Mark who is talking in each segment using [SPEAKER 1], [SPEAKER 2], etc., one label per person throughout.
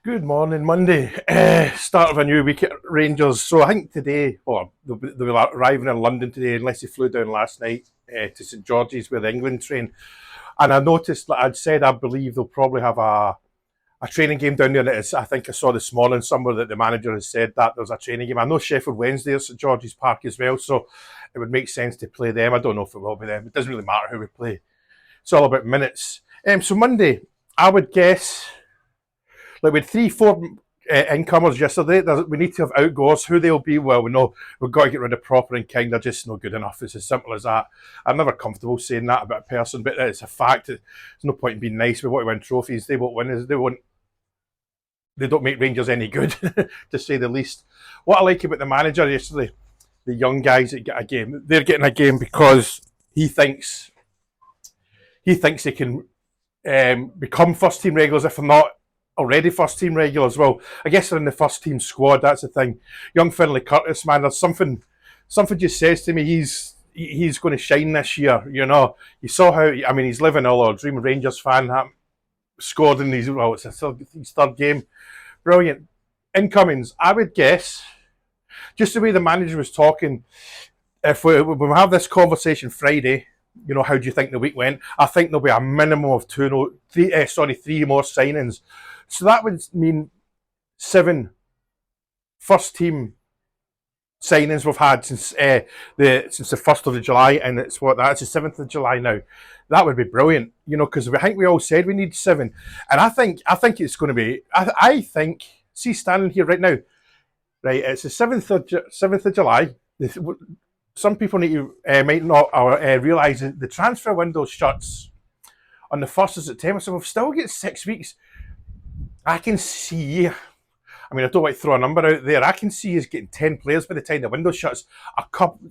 [SPEAKER 1] Good morning, Monday. Start of a new week at Rangers. So I think today, or they'll be arriving in London today, unless they flew down last night to St George's where the England train. And I noticed, like I'd said, I believe they'll probably have a training game down there. And I think I saw this morning somewhere that the manager has said that there's a training game. I know Sheffield Wednesday is at St George's Park as well, so it would make sense to play them. I don't know if it will be them. It doesn't really matter who we play. It's all about minutes. So Monday, I would guess. Like we had three, four incomers yesterday. We need to have outgoers. Who they'll be, well, we know we've got to get rid of Proper and King. They're just not good enough. It's as simple as that. I'm never comfortable saying that about a person, but it's a fact. There's no point in being nice. We want to win trophies. They won't win. They won't. They don't make Rangers any good, to say the least. What I like about the manager yesterday, the young guys that get a game, they're getting a game because he thinks they can become first team regulars if they're not already first team regulars. Well, I guess they're in the first team squad. That's the thing. Young Finlay Curtis, man, there's something just says to me he's going to shine this year. You know, you saw how he's living all our dream. Rangers fan, scored in it's his third game. Brilliant. Incomings, I would guess, just the way the manager was talking, if we have this conversation Friday, you know, how do you think the week went? I think there'll be a minimum of three more signings. So that would mean 7 first team signings we've had since the 1st of July, and that's the 7th of July now. That would be brilliant, you know, because I think we all said we need 7, and I think it's going to be. I think, see, standing here right now, right, it's the 7th of July. Some people might not realise that the transfer window shuts on the 1st of September, so we've still got 6 weeks. I can see, I don't want to throw a number out there. I can see us getting 10 players by the time the window shuts. A couple,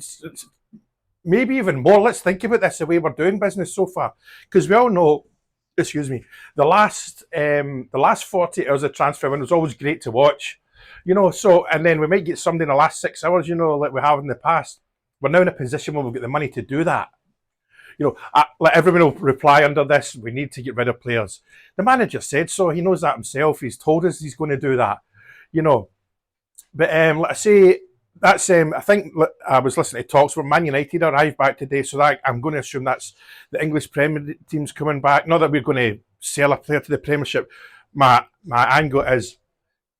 [SPEAKER 1] maybe even more. Let's think about this, the way we're doing business so far. Because we all know, the last 40 hours of transfer window is always great to watch. You know, and then we might get somebody in the last 6 hours, you know, like we have in the past. We're now in a position where we've got the money to do that. You know, let everyone will reply under this. We need to get rid of players. The manager said so. He knows that himself. He's told us he's going to do that. You know, but like I say, that's. I think I was listening to talks where Man United arrived back today, so that I'm going to assume that's the English Premier team's coming back. Not that we're going to sell a player to the Premiership. My angle is,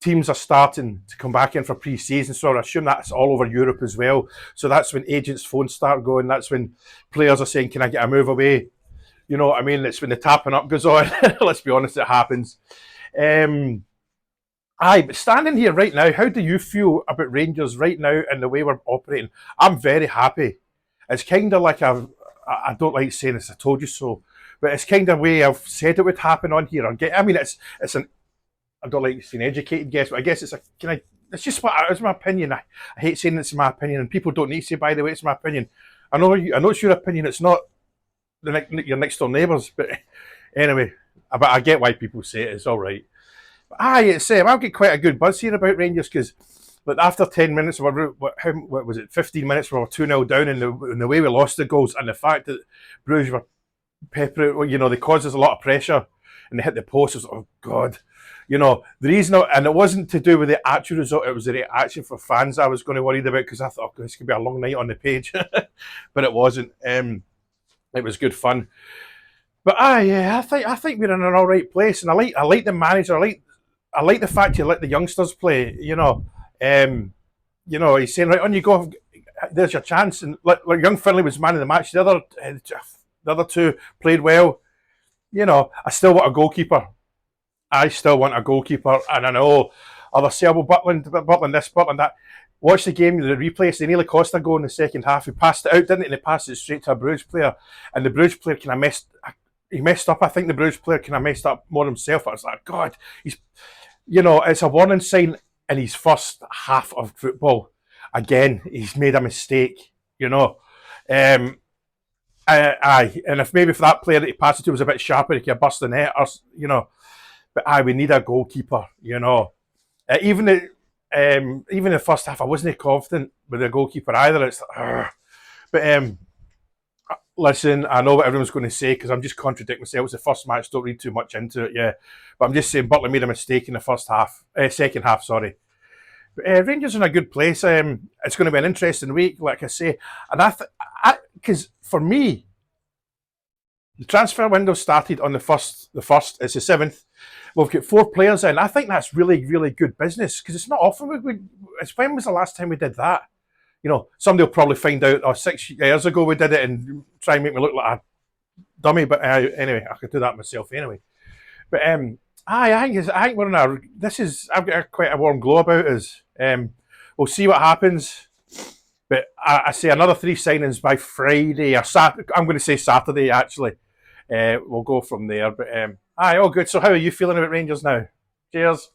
[SPEAKER 1] teams are starting to come back in for pre-season, so I assume that's all over Europe as well. So that's when agents' phones start going. That's when players are saying, "Can I get a move away?" You know what I mean? It's when the tapping up goes on. Let's be honest, it happens. But standing here right now, how do you feel about Rangers right now and the way we're operating? I'm very happy. It's kind of like I don't like saying this, I told you so, but it's kind of way I've said it would happen on here. It's an, I don't like saying educated guess, but I guess it's it's my opinion. I hate saying it's my opinion, and people don't need to say, by the way, it's my opinion. I know it's your opinion. It's not your next door neighbours, but anyway, but I get why people say it. It's all right. But I'll get quite a good buzz here about Rangers because, like, after 10 minutes, what was it? 15 minutes, we were 2-0 down, and the way we lost the goals, and the fact that Bruges were peppering, you know, they caused us a lot of pressure, and they hit the post. It was, oh God. You know, the reason, and it wasn't to do with the actual result, it was the reaction for fans I was going to worry about, because I thought, oh, this could be a long night on the page. But it wasn't. It was good fun. But I think we're in an all right place, and I like the manager. I like the fact you let the youngsters play. You know, he's saying, right, on you go. There's your chance. And like young Finlay was man of the match. The other two played well. You know, I still want a goalkeeper. And I know others say, well, Butland this, Butland that. Watch the game, the replays, they nearly cost a goal in the second half. He passed it out, didn't he? And he passed it straight to a Bruges player. And the Bruges player messed up. I think the Bruges player kind of messed up more himself. I was like, God, it's a warning sign in his first half of football. Again, he's made a mistake, you know. And if that player that he passed it to was a bit sharper, he could have burst the net, or, you know. But we need a goalkeeper, you know. Even the first half, I wasn't confident with the goalkeeper either. But Listen, I know what everyone's going to say because I'm just contradicting myself. It's the first match, don't read too much into it, yeah. But I'm just saying Butler made a mistake in the first half, second half, sorry. Rangers are in a good place. It's going to be an interesting week, like I say. And because for me, the transfer window started on the first. It's the 7th. We've got 4 players in. I think that's really, really good business because it's not often it's when was the last time we did that? You know, somebody will probably find out, 6 years ago we did it and try and make me look like a dummy. But anyway, I could do that myself anyway. But I think we're in a. I've got quite a warm glow about us. We'll see what happens. But I say another 3 signings by Friday or I'm going to say Saturday actually. We'll go from there. But all good. So how are you feeling about Rangers now? Cheers.